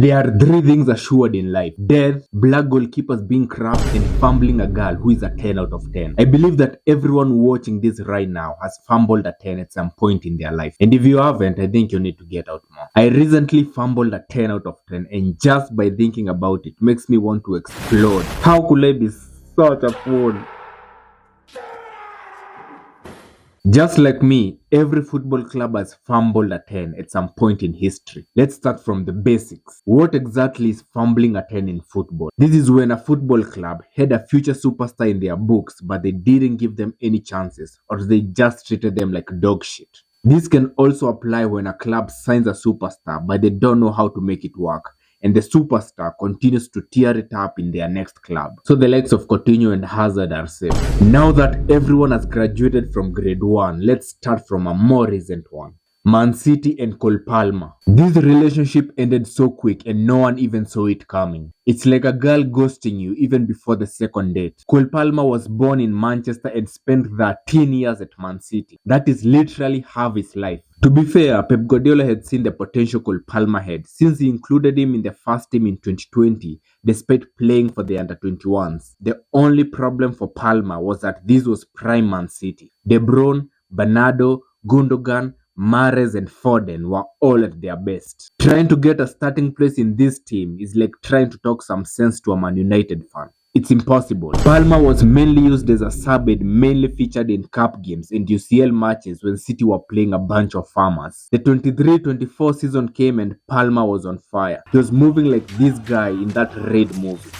There are three things assured in life: death, black goalkeepers being crap, and fumbling a girl who is a 10 out of 10. I believe that everyone watching this right now has fumbled a 10 at some point in their life. And if you haven't, I think you need to get out more. I recently fumbled a 10 out of 10, and just by thinking about it makes me want to explode. How could I be such a fool? Just like me, every football club has fumbled a 10 at some point in history. Let's start from the basics. What exactly is fumbling a 10 in football? This is when a football club had a future superstar in their books, but they didn't give them any chances, or they just treated them like dog shit. This can also apply when a club signs a superstar, but they don't know how to make it work, and the superstar continues to tear it up in their next club. So the likes of Coutinho and Hazard are safe. Now that everyone has graduated from grade 1, let's start from a more recent one. Man City and Cole Palmer. This relationship ended so quick and no one even saw it coming. It's like a girl ghosting you even before the second date. Cole Palmer was born in Manchester and spent 13 years at Man City. That is literally half his life. To be fair, Pep Guardiola had seen the potential Cole Palmer had since he included him in the first team in 2020 despite playing for the under-21s. The only problem for Palmer was that this was prime Man City. De Bruyne, Bernardo, Gundogan, Mahrez and Foden were all at their best. Trying to get a starting place in this team is like trying to talk some sense to a Man United fan. It's impossible. Palmer was mainly used as a sub and mainly featured in cup games and UCL matches when City were playing a bunch of farmers. The 23-24 season came and Palmer was on fire. He was moving like this guy in that Raid movie.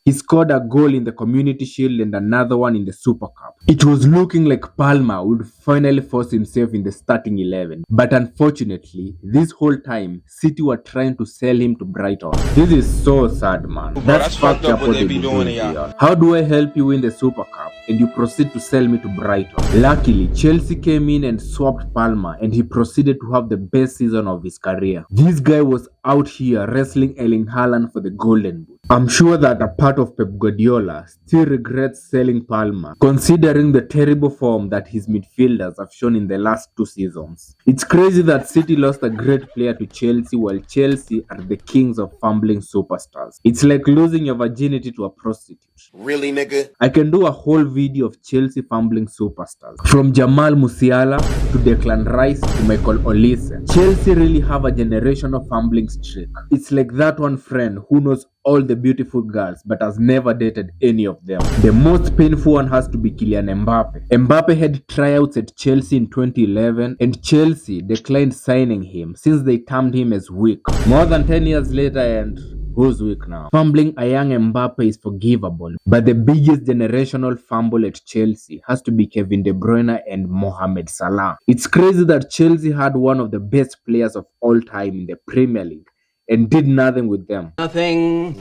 He scored a goal in the Community Shield and another one in the Super Cup. It was looking like Palmer would finally force himself in the starting 11. But unfortunately, this whole time, City were trying to sell him to Brighton. This is so sad, man. That's fucked up what they be doing here. How do I help you win the Super Cup and you proceed to sell me to Brighton? Luckily, Chelsea came in and swapped Palmer and he proceeded to have the best season of his career. This guy was out here wrestling Erling Haaland for the Golden Boot. I'm sure that a part of Pep Guardiola still regrets selling Palmer, considering the terrible form that his midfielders have shown in the last 2 seasons. It's crazy that City lost a great player to Chelsea while Chelsea are the kings of fumbling superstars. It's like losing your virginity to a prostitute. Really, nigga? I can do a whole video of Chelsea fumbling superstars. From Jamal Musiala to Declan Rice to Michael Olise. Chelsea really have a generational fumbling streak. It's like that one friend who knows all the beautiful girls but has never dated any of them. The most painful one has to be Kylian Mbappe. Mbappe had tryouts at Chelsea in 2011 and Chelsea declined signing him since they termed him as weak. More than 10 years later and who's weak now? Fumbling a young Mbappe is forgivable, but the biggest generational fumble at Chelsea has to be Kevin De Bruyne and Mohamed Salah. It's crazy that Chelsea had one of the best players of all time in the Premier League and did nothing with them. Nothing,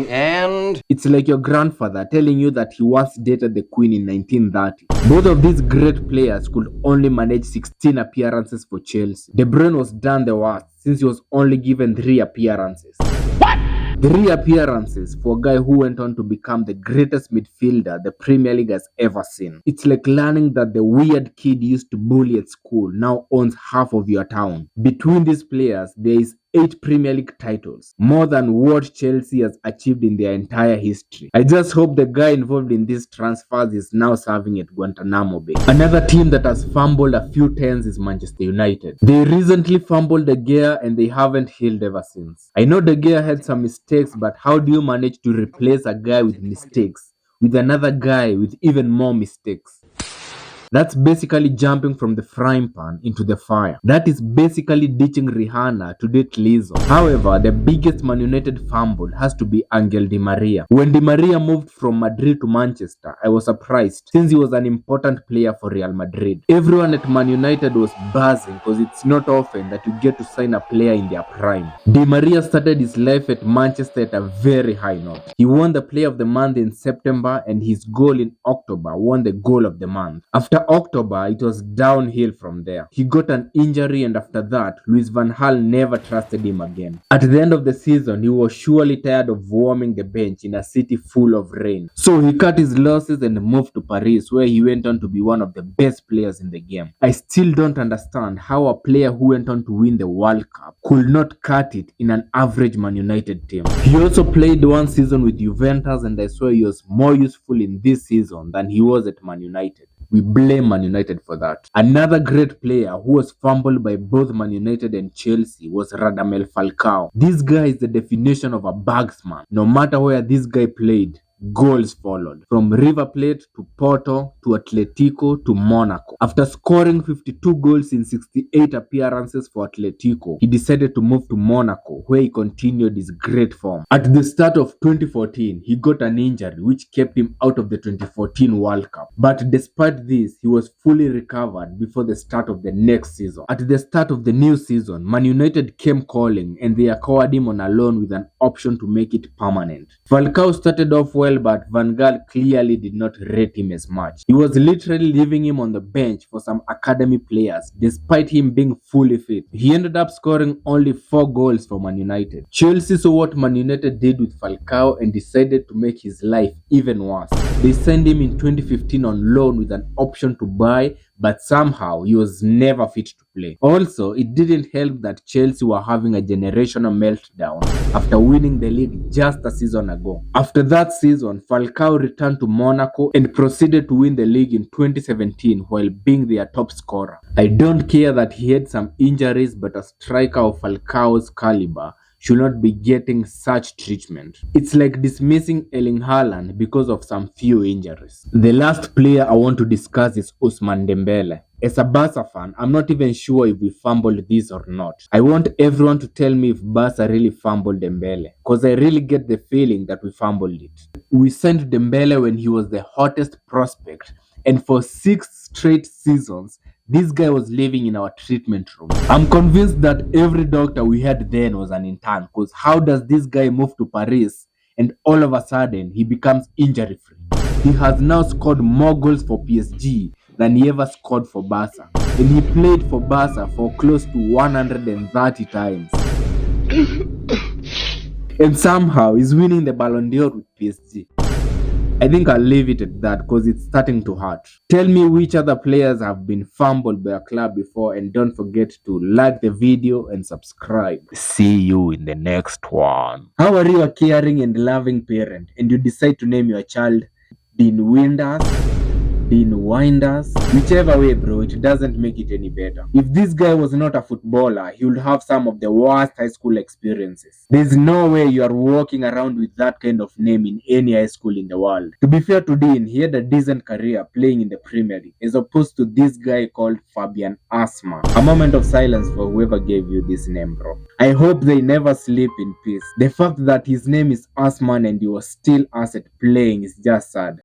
and... It's like your grandfather telling you that he once dated the Queen in 1930. Both of these great players could only manage 16 appearances for Chelsea. De Bruyne was done the worst since he was only given 3 appearances. What? 3 appearances for a guy who went on to become the greatest midfielder the Premier League has ever seen. It's like learning that the weird kid you used to bully at school now owns half of your town. Between these players, there is 8 Premier League titles, more than what Chelsea has achieved in their entire history. I just hope the guy involved in these transfers is now serving at Guantanamo Bay. Another team that has fumbled a few times is Manchester United. They recently fumbled De Gea and they haven't healed ever since. I know De Gea had some mistakes, but how do you manage to replace a guy with mistakes with another guy with even more mistakes? That's basically jumping from the frying pan into the fire. That is basically ditching Rihanna to date Lizzo. However, the biggest Man United fumble has to be Angel Di Maria. When Di Maria moved from Madrid to Manchester, I was surprised since he was an important player for Real Madrid. Everyone at Man United was buzzing because it's not often that you get to sign a player in their prime. Di Maria started his life at Manchester at a very high note. He won the Player of the Month in September and his goal in October won the Goal of the Month. After After October, it was downhill from there. He got an injury, and after that, Louis van Gaal never trusted him again. At the end of the season, he was surely tired of warming the bench in a city full of rain. So he cut his losses and moved to Paris, where he went on to be one of the best players in the game. I still don't understand how a player who went on to win the World Cup could not cut it in an average Man United team. He also played one season with Juventus, and I swear he was more useful in this season than he was at Man United. We blame Man United for that. Another great player who was fumbled by both Man United and Chelsea was Radamel Falcao. This guy is the definition of a bagsman. No matter where this guy played, goals followed. From River Plate to Porto to Atletico to Monaco. After scoring 52 goals in 68 appearances for Atletico, he decided to move to Monaco, where he continued his great form. At the start of 2014, he got an injury which kept him out of the 2014 World Cup. But despite this, he was fully recovered before the start of the next season. At the start of the new season, Man United came calling and they acquired him on a loan with an option to make it permanent. Falcao started off well, but Van Gaal clearly did not rate him as much. He was literally leaving him on the bench for some academy players, despite him being fully fit. He ended up scoring only 4 goals for Man United. Chelsea saw what Man United did with Falcao and decided to make his life even worse. They signed him in 2015 on loan with an option to buy, but somehow he was never fit to play. Also, it didn't help that Chelsea were having a generational meltdown after winning the league just a season ago. After that season, Falcao returned to Monaco and proceeded to win the league in 2017 while being their top scorer. I don't care that he had some injuries, but a striker of Falcao's caliber should not be getting such treatment. It's like dismissing Erling Haaland because of some few injuries. The last player I want to discuss is Ousmane Dembele. As a Barca fan, I'm not even sure if we fumbled this or not. I want everyone to tell me if Barca really fumbled Dembele, because I really get the feeling that we fumbled it. We signed Dembele when he was the hottest prospect, and for 6 straight seasons, this guy was living in our treatment room. I'm convinced that every doctor we had then was an intern, because how does this guy move to Paris and all of a sudden he becomes injury free? He has now scored more goals for PSG than he ever scored for Barca, and he played for Barca for close to 130 times. And somehow he's winning the Ballon d'Or with PSG. I think I'll leave it at that because it's starting to hurt. Tell me which other players have been fumbled by a club before, and don't forget to like the video and subscribe. See you in the next one. How are you a caring and loving parent and you decide to name your child Dean Winders, Dean Winders? Whichever way, bro, it doesn't make it any better. If this guy was not a footballer, he would have some of the worst high school experiences. There's no way you are walking around with that kind of name in any high school in the world. To be fair to Dean, he had a decent career playing in the Premier League, as opposed to this guy called Fabian Asma. A moment of silence for whoever gave you this name, bro. I hope they never sleep in peace. The fact that his name is Asman and he was still us at playing is just sad.